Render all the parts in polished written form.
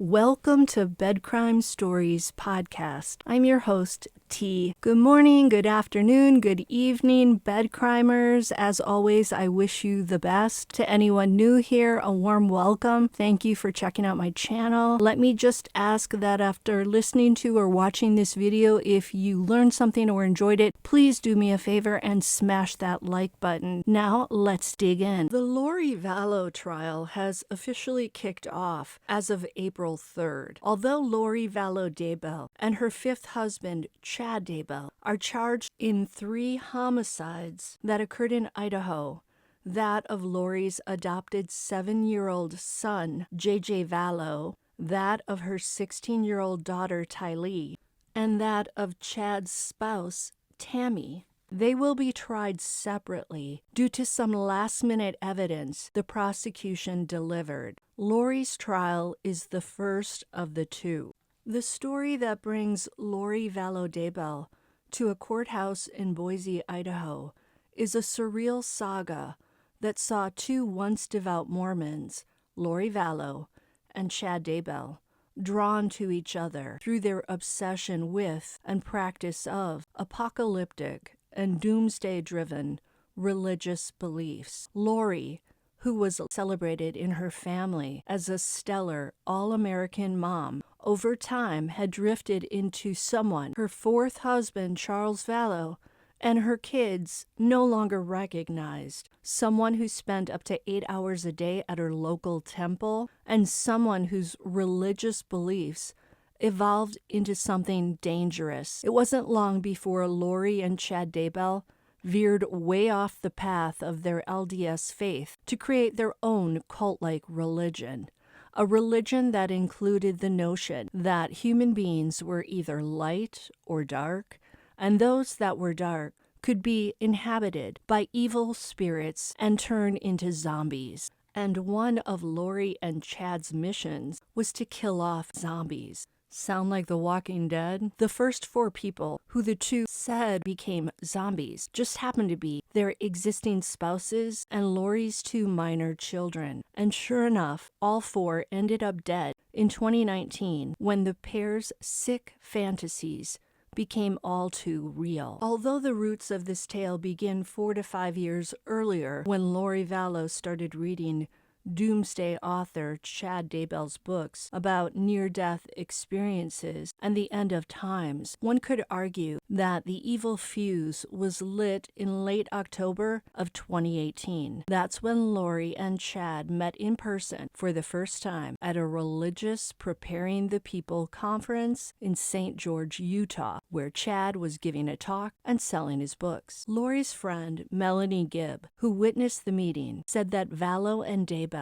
Welcome to Bed Crime Stories podcast. I'm your host, T. Good morning, good afternoon, good evening, bed crimers. As always, I wish you the best. To anyone new here, a warm welcome. Thank you for checking out my channel. Let me just ask that after listening to or watching this video, if you learned something or enjoyed it, please do me a favor and smash that like button. Now, let's dig in. The Lori Vallow trial has officially kicked off as of April 3rd. Although Lori Vallow Daybell and her fifth husband, Chad Daybell, are charged in 3 homicides that occurred in Idaho, that of Lori's adopted 7-year-old son, J.J. Vallow, that of her 16-year-old daughter, Tylee, and that of Chad's spouse, Tammy, they will be tried separately due to some last-minute evidence the prosecution delivered. Lori's trial is the first of the 2. The story that brings Lori Vallow Daybell to a courthouse in Boise, Idaho, is a surreal saga that saw 2 once devout Mormons, Lori Vallow and Chad Daybell, drawn to each other through their obsession with and practice of apocalyptic and doomsday-driven religious beliefs. Lori, who was celebrated in her family as a stellar, all-American mom, over time had drifted into someone her 4th husband, Charles Vallow, and her kids no longer recognized, someone who spent up to 8 hours a day at her local temple, and someone whose religious beliefs evolved into something dangerous. It wasn't long before Lori and Chad Daybell veered way off the path of their LDS faith to create their own cult-like religion, a religion that included the notion that human beings were either light or dark, and those that were dark could be inhabited by evil spirits and turn into zombies. And one of Lori and Chad's missions was to kill off zombies. Sound like The Walking Dead? The first 4 people who the 2 said became zombies just happened to be their existing spouses and Lori's 2 minor children. And sure enough, all 4 ended up dead in 2019 when the pair's sick fantasies became all too real. Although the roots of this tale begin 4 to 5 years earlier when Lori Vallow started reading doomsday author Chad Daybell's books about near-death experiences and the end of times, one could argue that the evil fuse was lit in late October of 2018. That's when Lori and Chad met in person for the first time at a religious Preparing the People conference in St. George, Utah, where Chad was giving a talk and selling his books. Lori's friend, Melanie Gibb, who witnessed the meeting, said that Vallow and Daybell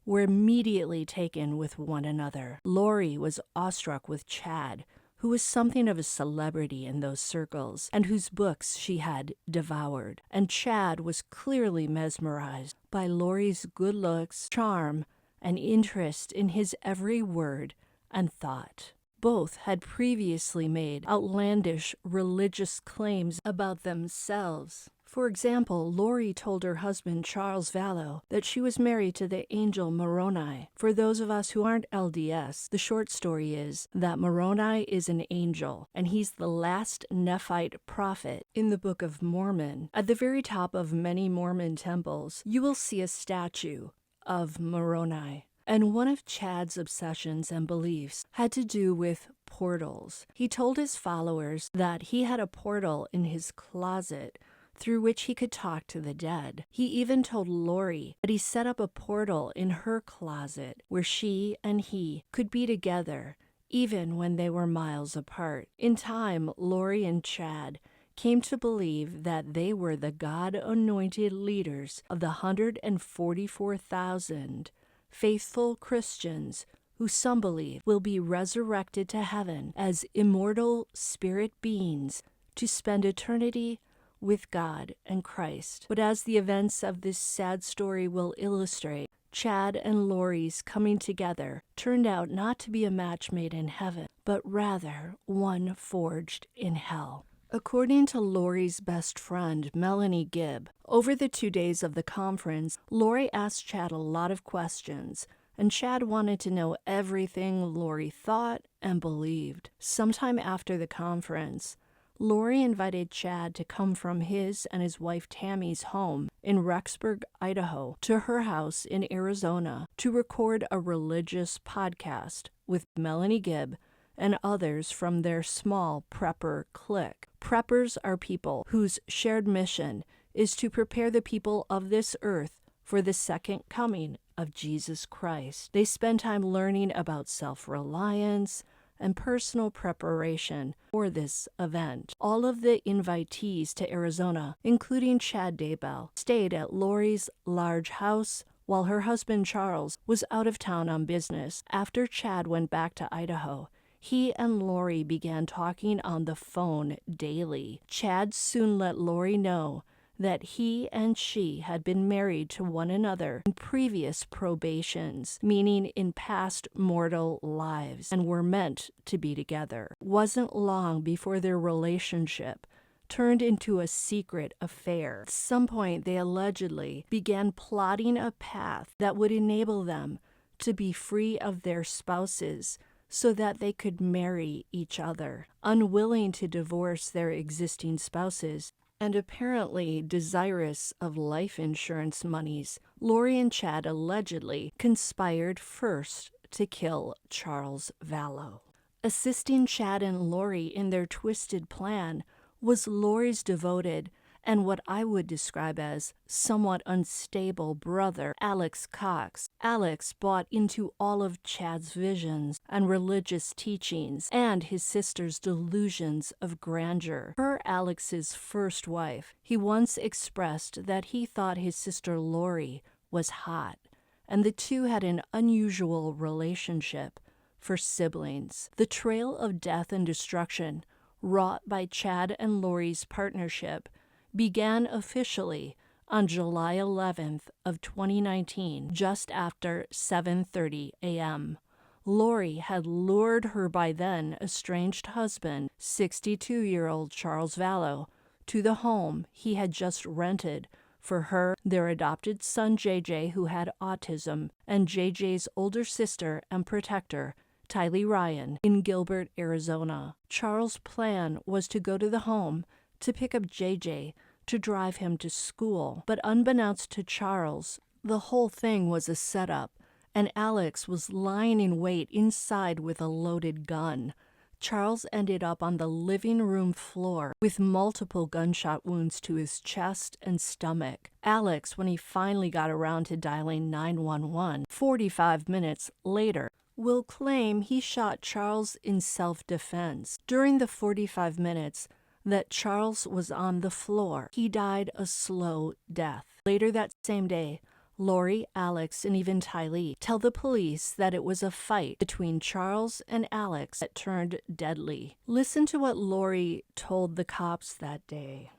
were immediately taken with one another. Lori was awestruck with Chad, who was something of a celebrity in those circles and whose books she had devoured. And Chad was clearly mesmerized by Lori's good looks, charm, and interest in his every word and thought. Both had previously made outlandish religious claims about themselves. For example, Lori told her husband, Charles Vallow, that she was married to the angel Moroni. For those of us who aren't LDS, the short story is that Moroni is an angel, and he's the last Nephite prophet in the Book of Mormon. At the very top of many Mormon temples, you will see a statue of Moroni. And one of Chad's obsessions and beliefs had to do with portals. He told his followers that he had a portal in his closet through which he could talk to the dead. He even told Lori that he set up a portal in her closet where she and he could be together even when they were miles apart. In time, Lori and Chad came to believe that they were the God-anointed leaders of the 144,000 faithful Christians who some believe will be resurrected to heaven as immortal spirit beings to spend eternity with God and Christ. But as the events of this sad story will illustrate, Chad and Lori's coming together turned out not to be a match made in heaven, but rather one forged in hell. According to Lori's best friend, Melanie Gibb, over the 2 days of the conference, Lori asked Chad a lot of questions and Chad wanted to know everything Lori thought and believed. Sometime after the conference, Lori invited Chad to come from his and his wife Tammy's home in Rexburg, Idaho, to her house in Arizona to record a religious podcast with Melanie Gibb and others from their small prepper clique. Preppers are people whose shared mission is to prepare the people of this earth for the second coming of Jesus Christ. They spend time learning about self-reliance and personal preparation for this event. All of the invitees to Arizona, including Chad Daybell, stayed at Lori's large house while her husband Charles was out of town on business. After Chad went back to Idaho, he and Lori began talking on the phone daily. Chad soon let Lori know that he and she had been married to one another in previous probations, meaning in past mortal lives, and were meant to be together. It wasn't long before their relationship turned into a secret affair. At some point, they allegedly began plotting a path that would enable them to be free of their spouses so that they could marry each other. Unwilling to divorce their existing spouses, and apparently desirous of life insurance monies, Lori and Chad allegedly conspired first to kill Charles Vallow. Assisting Chad and Lori in their twisted plan was Lori's devoted and what I would describe as somewhat unstable brother, Alex Cox. Alex bought into all of Chad's visions and religious teachings and his sister's delusions of grandeur. Per Alex's first wife, he once expressed that he thought his sister Lori was hot, and the two had an unusual relationship for siblings. The trail of death and destruction wrought by Chad and Lori's partnership began officially on July 11th of 2019, just after 7:30 a.m. Lori had lured her by then estranged husband, 62-year-old Charles Vallow, to the home he had just rented for her, their adopted son JJ, who had autism, and JJ's older sister and protector, Tylee Ryan, in Gilbert, Arizona. Charles' plan was to go to the home to pick up JJ to drive him to school. But unbeknownst to Charles, the whole thing was a setup, and Alex was lying in wait inside with a loaded gun. Charles ended up on the living room floor with multiple gunshot wounds to his chest and stomach. Alex, when he finally got around to dialing 911 45 minutes later, will claim he shot Charles in self-defense. During the 45 minutes that Charles was on the floor, he died a slow death. Later that same day, Lori, Alex, and even Tylee tell the police that it was a fight between Charles and Alex that turned deadly. Listen to what Lori told the cops that day.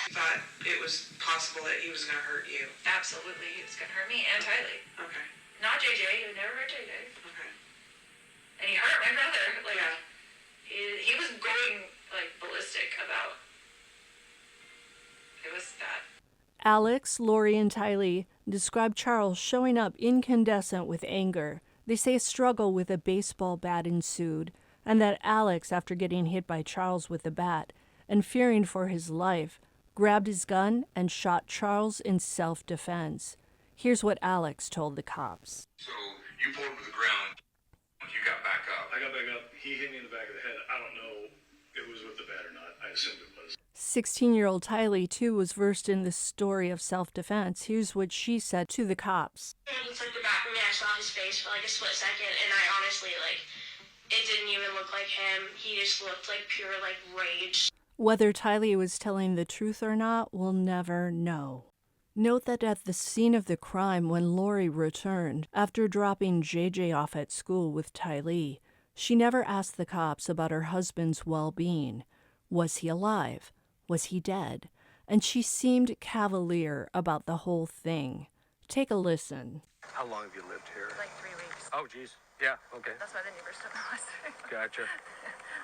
Thought it was possible that he was going to hurt you. Absolutely, he was going to hurt me and Tylee. Okay. Not JJ, he would never hurt JJ. Okay. And he hurt my brother. Like, Yeah. he was going, like, ballistic about. It was bad. Alex, Lori, and Tylee describe Charles showing up incandescent with anger. They say a struggle with a baseball bat ensued, and that Alex, after getting hit by Charles with the bat and fearing for his life, grabbed his gun and shot Charles in self-defense. Here's what Alex told the cops. So you pulled him to the ground. You got back up. I got back up. He hit me in the back of the head. I don't know if it was with the bat or not. I assumed it was. 16-year-old Tylee, too, was versed in the story of self-defense. Here's what she said to the cops. He flicked the bat for me. I saw his face for like a split second, and I honestly, it didn't even look like him. He just looked like pure, rage. Whether Tylee was telling the truth or not, we'll never know. Note that at the scene of the crime, when Lori returned, after dropping JJ off at school with Tylee, she never asked the cops about her husband's well-being. Was he alive? Was he dead? And she seemed cavalier about the whole thing. Take a listen. How long have you lived here? Like 3 weeks. Oh, geez. Yeah, okay. That's why the neighbors took me yesterday. Gotcha.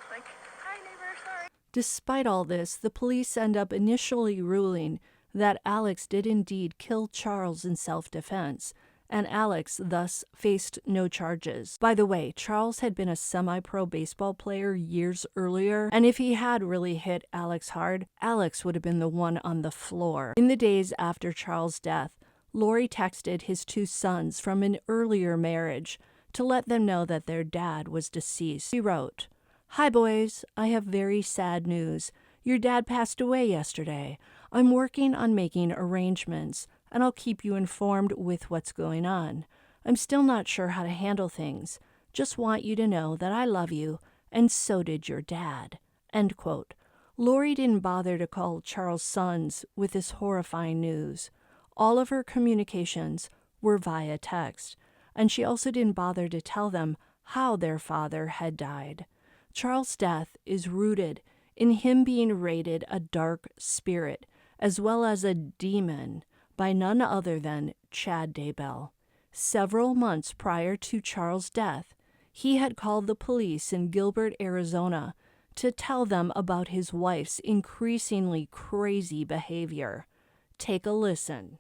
Like, hi neighbor, sorry. Despite all this, the police end up initially ruling that Alex did indeed kill Charles in self-defense, and Alex thus faced no charges. By the way, Charles had been a semi-pro baseball player years earlier, and if he had really hit Alex hard, Alex would have been the one on the floor. In the days after Charles' death, Lori texted his 2 sons from an earlier marriage to let them know that their dad was deceased. She wrote, "Hi boys, I have very sad news. Your dad passed away yesterday. I'm working on making arrangements, and I'll keep you informed with what's going on. I'm still not sure how to handle things. Just want you to know that I love you, and so did your dad." End quote. Lori didn't bother to call Charles' sons with this horrifying news. All of her communications were via text, and she also didn't bother to tell them how their father had died. Charles' death is rooted in him being rated a dark spirit, as well as a demon, by none other than Chad Daybell. Several months prior to Charles' death, he had called the police in Gilbert, Arizona, to tell them about his wife's increasingly crazy behavior. Take a listen.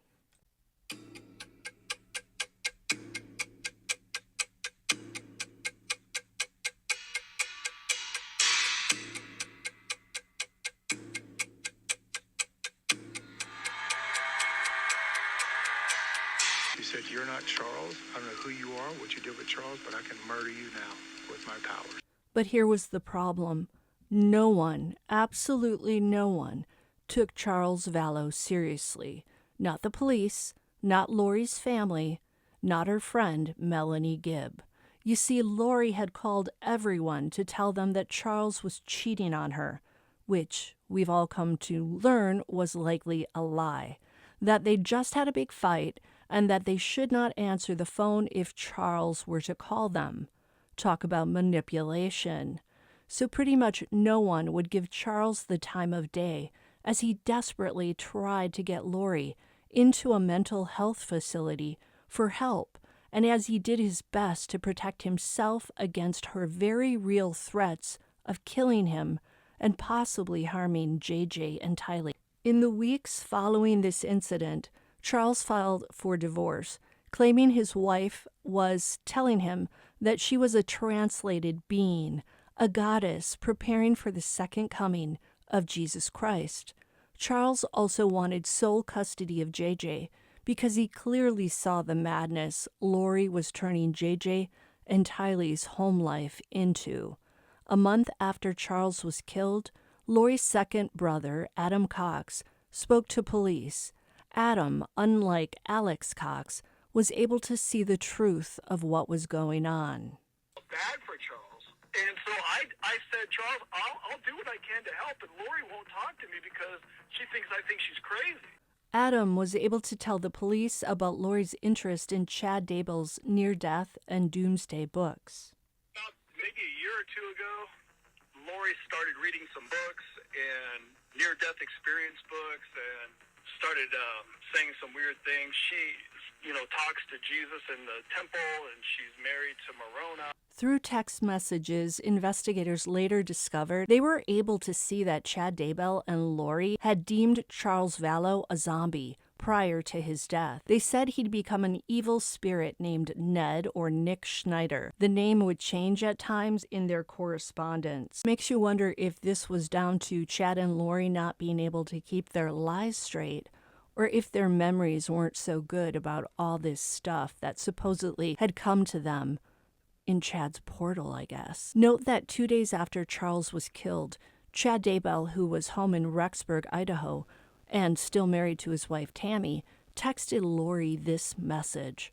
He said, "You're not Charles. I don't know who you are, what you did with Charles, but I can murder you now with my powers." But here was the problem. No one, absolutely no one, took Charles Vallow seriously. Not the police, not Lori's family, not her friend Melanie Gibb. You see, Lori had called everyone to tell them that Charles was cheating on her, which we've all come to learn was likely a lie. That they just had a big fight, and that they should not answer the phone if Charles were to call them. Talk about manipulation. So pretty much no one would give Charles the time of day as he desperately tried to get Lori into a mental health facility for help, and as he did his best to protect himself against her very real threats of killing him and possibly harming JJ and Tylee. In the weeks following this incident, Charles filed for divorce, claiming his wife was telling him that she was a translated being, a goddess preparing for the second coming of Jesus Christ. Charles also wanted sole custody of JJ because he clearly saw the madness Lori was turning JJ and Tylee's home life into. A month after Charles was killed, Lori's second brother, Adam Cox, spoke to police. Adam, unlike Alex Cox, was able to see the truth of what was going on. Bad for Charles. And so I said, "Charles, I'll do what I can to help, and Lori won't talk to me because she thinks I think she's crazy." Adam was able to tell the police about Lori's interest in Chad Daybell's near-death and doomsday books. About maybe a year or two ago, Lori started reading some books and near-death experience books and started saying some weird things. She, talks to Jesus in the temple, and she's married to Moroni. Through text messages, investigators later discovered they were able to see that Chad Daybell and Lori had deemed Charles Vallow a zombie prior to his death. They said he'd become an evil spirit named Ned or Nick Schneider. The name would change at times in their correspondence. Makes you wonder if this was down to Chad and Lori not being able to keep their lies straight, or if their memories weren't so good about all this stuff that supposedly had come to them in Chad's portal, I guess. Note that 2 days after Charles was killed, Chad Daybell, who was home in Rexburg, Idaho, and still married to his wife Tammy, texted Lori this message: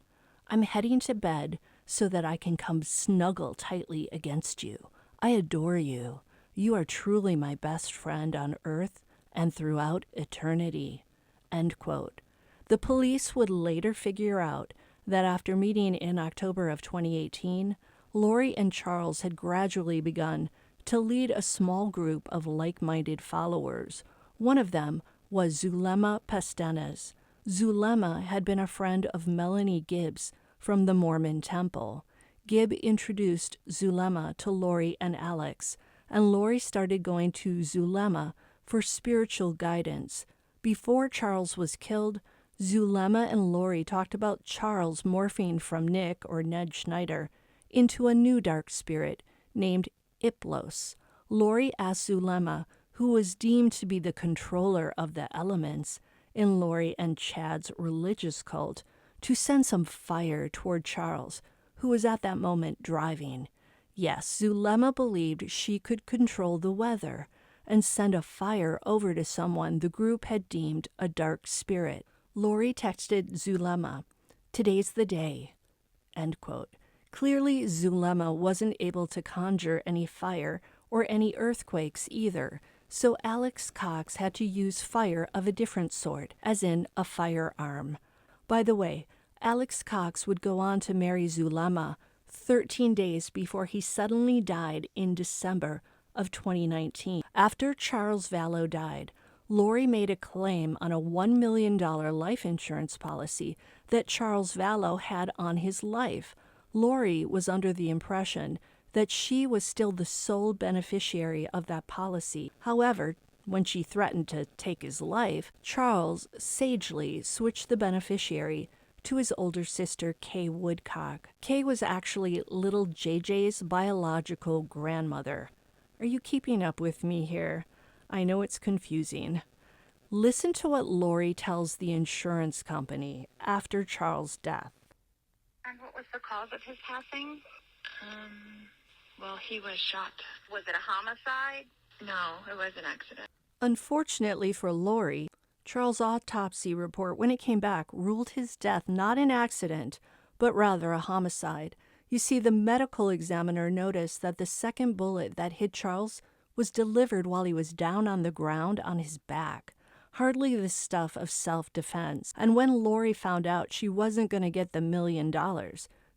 "I'm heading to bed so that I can come snuggle tightly against you. I adore you. You are truly my best friend on earth and throughout eternity." End quote. The police would later figure out that after meeting in October of 2018, Lori and Charles had gradually begun to lead a small group of like-minded followers. One of them was Zulema Pastenes, Zulema had been a friend of Melanie Gibbs from the Mormon temple. Gibb introduced Zulema to Lori and Alex, and Lori started going to Zulema for spiritual guidance. Before Charles was killed, Zulema and Lori talked about Charles morphing from Nick, or Ned Schneider, into a new dark spirit named Iplos. Lori asked Zulema, who was deemed to be the controller of the elements in Lori and Chad's religious cult, to send some fire toward Charles, who was at that moment driving. Yes, Zulema believed she could control the weather and send a fire over to someone the group had deemed a dark spirit. Lori texted Zulema, "Today's the day," end quote. Clearly, Zulema wasn't able to conjure any fire or any earthquakes either, so Alex Cox had to use fire of a different sort, as in a firearm. By the way, Alex Cox would go on to marry Zulema 13 days before he suddenly died in December of 2019. After Charles Vallow died, Lori made a claim on a $1 million life insurance policy that Charles Vallow had on his life. Lori was under the impression that she was still the sole beneficiary of that policy. However, when she threatened to take his life, Charles sagely switched the beneficiary to his older sister, Kay Woodcock. Kay was actually little JJ's biological grandmother. Are you keeping up with me here? I know it's confusing. Listen to what Lori tells the insurance company after Charles' death. And what was the cause of his passing? Well, he was shot. Was it a homicide? No, it was an accident. Unfortunately for Lori, Charles' autopsy report, when it came back, ruled his death not an accident, but rather a homicide. You see, the medical examiner noticed that the second bullet that hit Charles was delivered while he was down on the ground on his back. Hardly the stuff of self-defense. And when Lori found out she wasn't going to get the $1 million,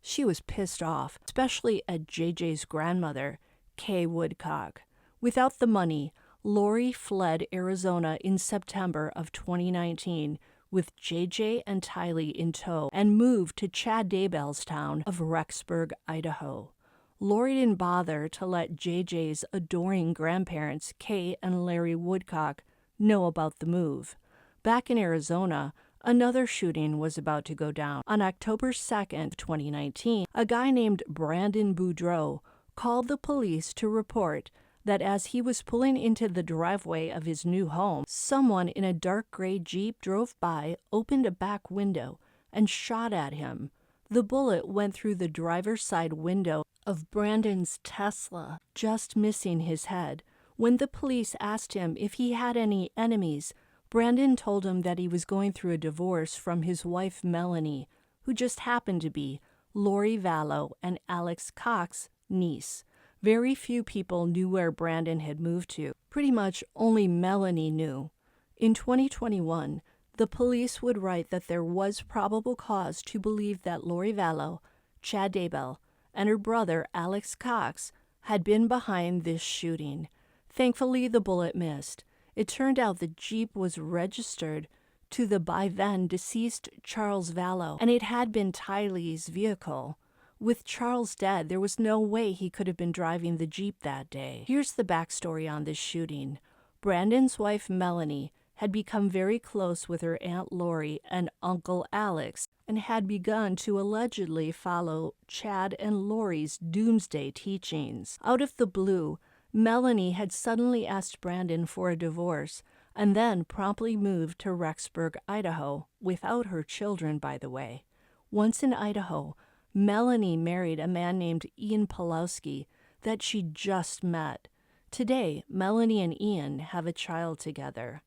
she was pissed off, especially at JJ's grandmother, Kay Woodcock. Without the money, Lori fled Arizona in September of 2019 with JJ and Tylee in tow and moved to Chad Daybell's town of Rexburg, Idaho. Lori didn't bother to let JJ's adoring grandparents, Kay and Larry Woodcock, know about the move. Back in Arizona, another shooting was about to go down. On October 2nd, 2019, a guy named Brandon Boudreau called the police to report that as he was pulling into the driveway of his new home, someone in a dark gray Jeep drove by, opened a back window, and shot at him. The bullet went through the driver's side window of Brandon's Tesla, just missing his head. When the police asked him if he had any enemies, Brandon told him that he was going through a divorce from his wife Melanie, who just happened to be Lori Vallow and Alex Cox's niece. Very few people knew where Brandon had moved to. Pretty much only Melanie knew. In 2021, the police would write that there was probable cause to believe that Lori Vallow, Chad Daybell, and her brother Alex Cox had been behind this shooting. Thankfully, the bullet missed. It turned out the Jeep was registered to the by then deceased Charles Vallow, and it had been Tylee's vehicle. With Charles dead, there was no way he could have been driving the Jeep that day. Here's the backstory on this shooting. Brandon's wife, Melanie, had become very close with her Aunt Lori and Uncle Alex and had begun to allegedly follow Chad and Lori's doomsday teachings. Out of the blue, Melanie had suddenly asked Brandon for a divorce and then promptly moved to Rexburg, Idaho, without her children, by the way. Once in Idaho, Melanie married a man named Ian Pulowski that she just met. Today, Melanie and Ian have a child together.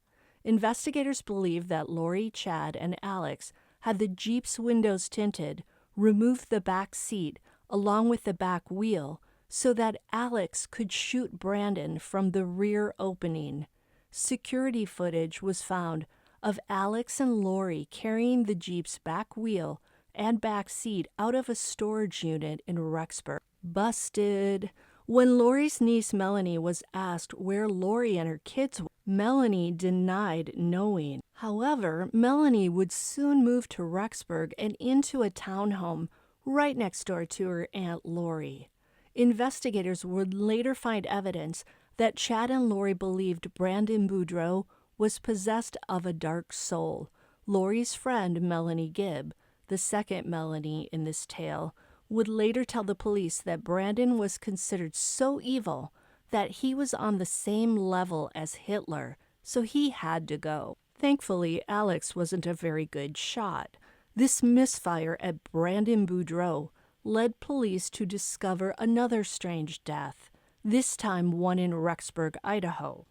Investigators believe that Lori, Chad, and Alex had the Jeep's windows tinted, removed the back seat along with the back wheel so that Alex could shoot Brandon from the rear opening. Security footage was found of Alex and Lori carrying the Jeep's back wheel and back seat out of a storage unit in Rexburg. Busted. When Lori's niece Melanie was asked where Lori and her kids were, Melanie denied knowing. However, Melanie would soon move to Rexburg and into a townhome right next door to her Aunt Lori. Investigators would later find evidence that Chad and Lori believed Brandon Boudreaux was possessed of a dark soul. Lori's friend, Melanie Gibb, the second Melanie in this tale, would later tell the police that Brandon was considered so evil that he was on the same level as Hitler, so he had to go. Thankfully, Alex wasn't a very good shot. This misfire at Brandon Boudreaux led police to discover another strange death, this time one in Rexburg, Idaho.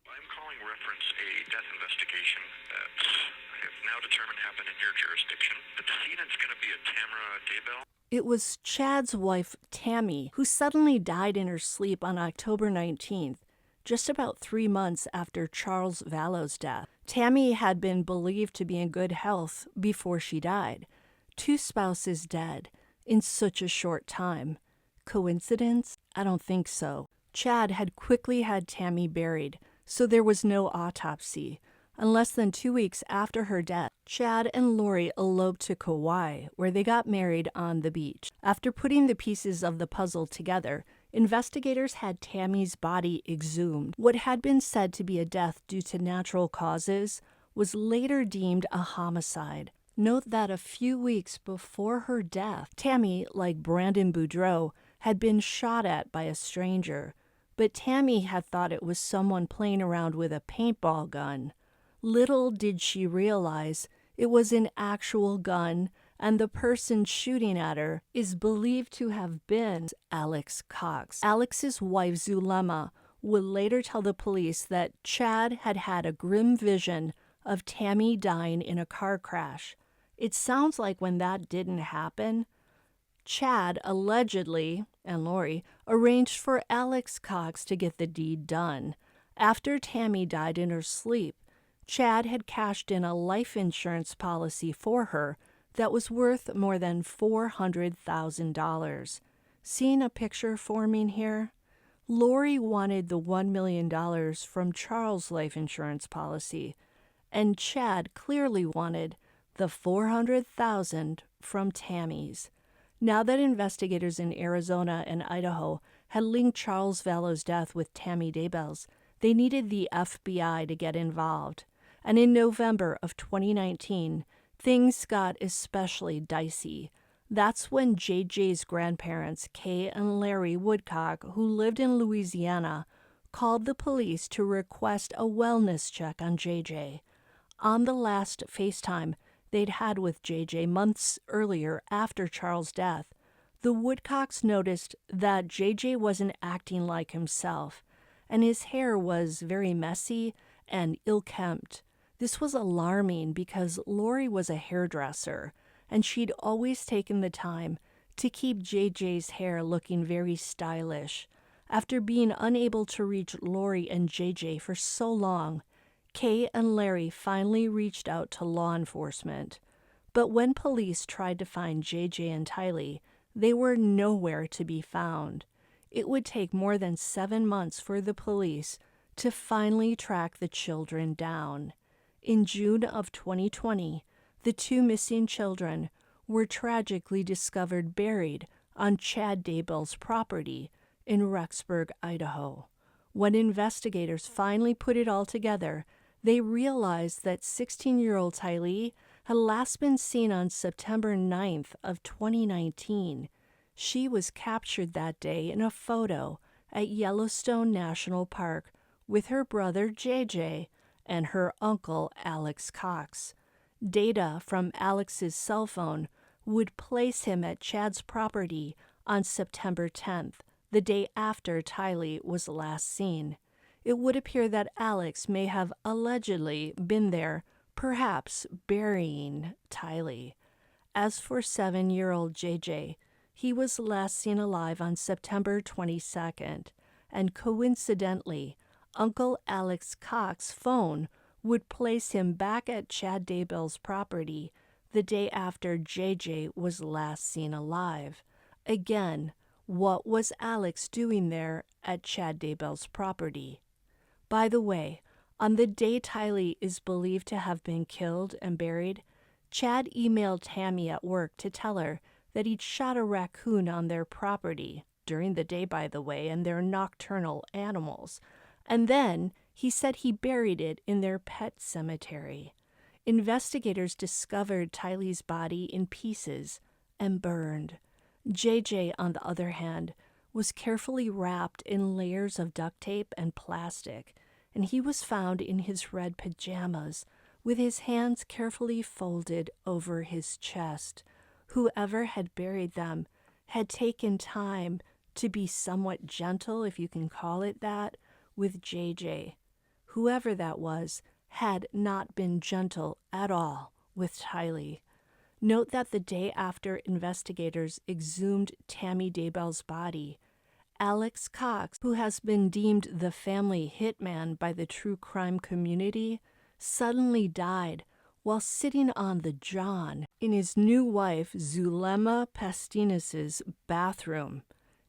I'm calling reference a death investigation that I have now determined happened in your jurisdiction. The decedent's going to be a Tamara Daybell. It was Chad's wife, Tammy, who suddenly died in her sleep on October 19th, just about 3 months after Charles Vallow's death. Tammy had been believed to be in good health before she died. 2 spouses dead in such a short time. Coincidence? I don't think so. Chad had quickly had Tammy buried, so there was no autopsy. And less than 2 weeks after her death, Chad and Lori eloped to Kauai, where they got married on the beach. After putting the pieces of the puzzle together, investigators had Tammy's body exhumed. What had been said to be a death due to natural causes was later deemed a homicide. Note that a few weeks before her death, Tammy, like Brandon Boudreaux, had been shot at by a stranger, but Tammy had thought it was someone playing around with a paintball gun. Little did she realize it was an actual gun, and the person shooting at her is believed to have been Alex Cox. Alex's wife, Zulema, would later tell the police that Chad had had a grim vision of Tammy dying in a car crash. It sounds like when that didn't happen, Chad allegedly, and Lori, arranged for Alex Cox to get the deed done. After Tammy died in her sleep, Chad had cashed in a life insurance policy for her that was worth more than $400,000. Seeing a picture forming here? Lori wanted the $1 million from Charles' life insurance policy, and Chad clearly wanted the $400,000 from Tammy's. Now that investigators in Arizona and Idaho had linked Charles Vallow's death with Tammy Daybell's, they needed the FBI to get involved. And in November of 2019, things got especially dicey. That's when JJ's grandparents, Kay and Larry Woodcock, who lived in Louisiana, called the police to request a wellness check on JJ. On the last FaceTime they'd had with JJ months earlier after Charles' death, the Woodcocks noticed that JJ wasn't acting like himself, and his hair was very messy and ill-kempt. This was alarming because Lori was a hairdresser, and she'd always taken the time to keep JJ's hair looking very stylish. After being unable to reach Lori and JJ for so long, Kay and Larry finally reached out to law enforcement. But when police tried to find JJ and Tylee, they were nowhere to be found. It would take more than 7 months for the police to finally track the children down. In June of 2020, the 2 missing children were tragically discovered buried on Chad Daybell's property in Rexburg, Idaho. When investigators finally put it all together, they realized that 16-year-old Tylee had last been seen on September 9th of 2019. She was captured that day in a photo at Yellowstone National Park with her brother JJ and her uncle Alex Cox. Data from Alex's cell phone would place him at Chad's property on September 10th, the day after Tylee was last seen. It would appear that Alex may have allegedly been there, perhaps burying Tylee. As for 7-year-old JJ, he was last seen alive on September 22nd, and coincidentally, Uncle Alex Cox's phone would place him back at Chad Daybell's property the day after JJ was last seen alive. Again, what was Alex doing there at Chad Daybell's property? By the way, On the day Tylee is believed to have been killed and buried, Chad emailed Tammy at work to tell her that he'd shot a raccoon on their property, during the day by the way, and they're nocturnal animals, and then he said he buried it in their pet cemetery. Investigators discovered Tylee's body in pieces and burned. JJ, on the other hand, was carefully wrapped in layers of duct tape and plastic, and he was found in his red pajamas with his hands carefully folded over his chest. Whoever had buried them had taken time to be somewhat gentle, if you can call it that, with JJ. Whoever that was had not been gentle at all with Tylee. Note that the day after investigators exhumed Tammy Daybell's body, Alex Cox, who has been deemed the family hitman by the true crime community, suddenly died while sitting on the john in his new wife Zulema Pastinas' bathroom.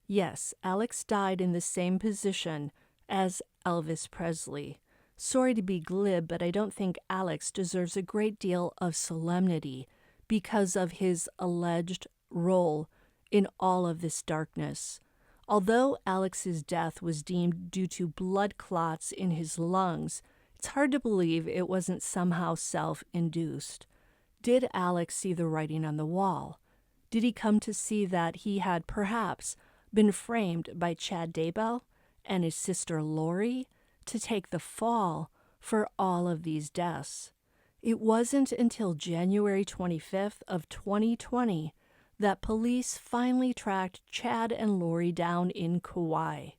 Yes, Alex died in the same position as Elvis Presley. Sorry to be glib, but I don't think Alex deserves a great deal of solemnity because of his alleged role in all of this darkness. Although Alex's death was deemed due to blood clots in his lungs, it's hard to believe it wasn't somehow self-induced. Did Alex see the writing on the wall? Did he come to see that he had perhaps been framed by Chad Daybell and his sister Lori to take the fall for all of these deaths? It wasn't until January 25th of 2020 that police finally tracked Chad and Lori down in Kauai.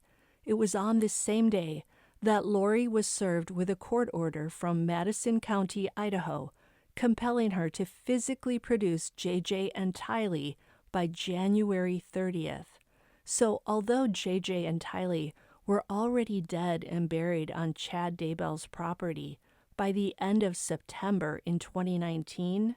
It was on this same day that Lori was served with a court order from Madison County, Idaho, compelling her to physically produce JJ and Tylee by January 30th. So although JJ and Tylee were already dead and buried on Chad Daybell's property by the end of September in 2019,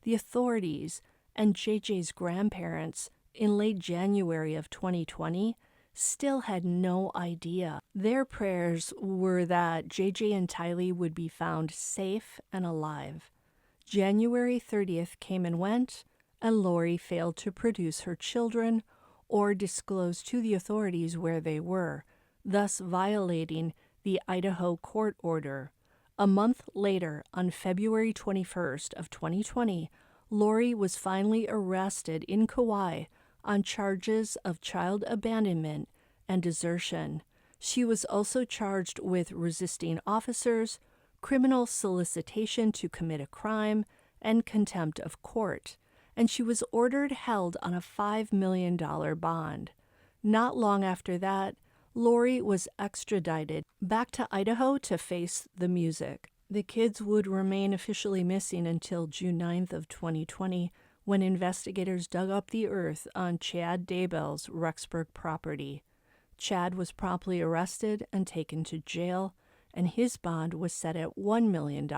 the authorities and JJ's grandparents in late January of 2020 still had no idea. Their prayers were that JJ and Tylee would be found safe and alive. January 30th came and went, and Lori failed to produce her children or disclose to the authorities where they were, thus violating the Idaho court order. A month later, on February 21st of 2020, Lori was finally arrested in Kauai on charges of child abandonment and desertion. She was also charged with resisting officers, criminal solicitation to commit a crime, and contempt of court, and she was ordered held on a $5 million bond. Not long after that, Lori was extradited back to Idaho to face the music. The kids would remain officially missing until June 9th of 2020, when investigators dug up the earth on Chad Daybell's Rexburg property. Chad was promptly arrested and taken to jail, and his bond was set at $1 million.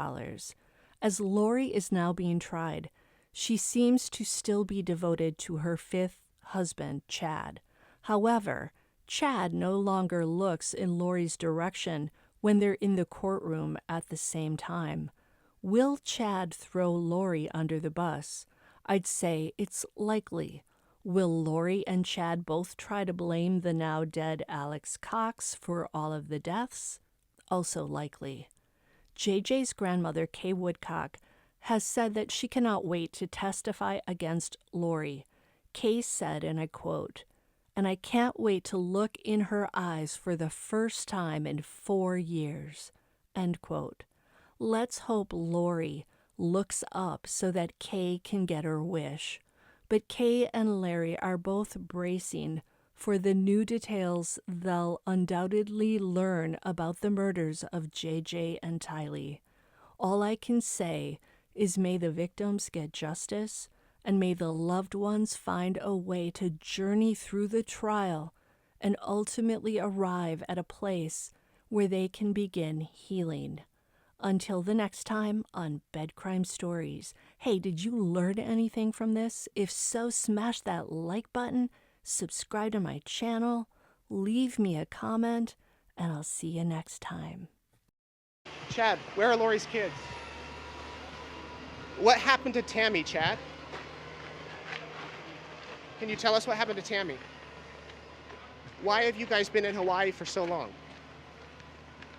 As Lori is now being tried, she seems to still be devoted to her fifth husband, Chad. However, Chad no longer looks in Lori's direction when they're in the courtroom at the same time. Will Chad throw Lori under the bus? I'd say it's likely. Will Lori and Chad both try to blame the now dead Alex Cox for all of the deaths? Also likely. JJ's grandmother, Kay Woodcock, has said that she cannot wait to testify against Lori. Kay said, and I quote, "And I can't wait to look in her eyes for the first time in 4 years." End quote. Let's hope Lori looks up so that Kay can get her wish. But Kay and Larry are both bracing for the new details they'll undoubtedly learn about the murders of JJ and Tylee. All I can say is may the victims get justice, and may the loved ones find a way to journey through the trial and ultimately arrive at a place where they can begin healing. Until the next time on Bed Crime Stories. Hey, did you learn anything from this? If so, smash that like button, subscribe to my channel, leave me a comment, and I'll see you next time. Chad, where are Lori's kids? What happened to Tammy, Chad? Can you tell us what happened to Tammy? Why have you guys been in Hawaii for so long?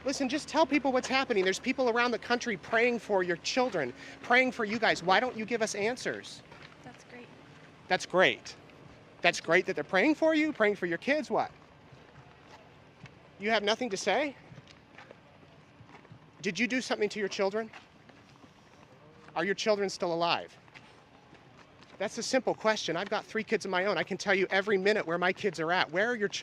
Listen, just tell people what's happening. There's people around the country praying for your children, praying for you guys. Why don't you give us answers? That's great. That's great. That's great that they're praying for you, praying for your kids. What? You have nothing to say? Did you do something to your children? Are your children still alive? That's a simple question. I've got 3 kids of my own. I can tell you every minute where my kids are at. Where are your children?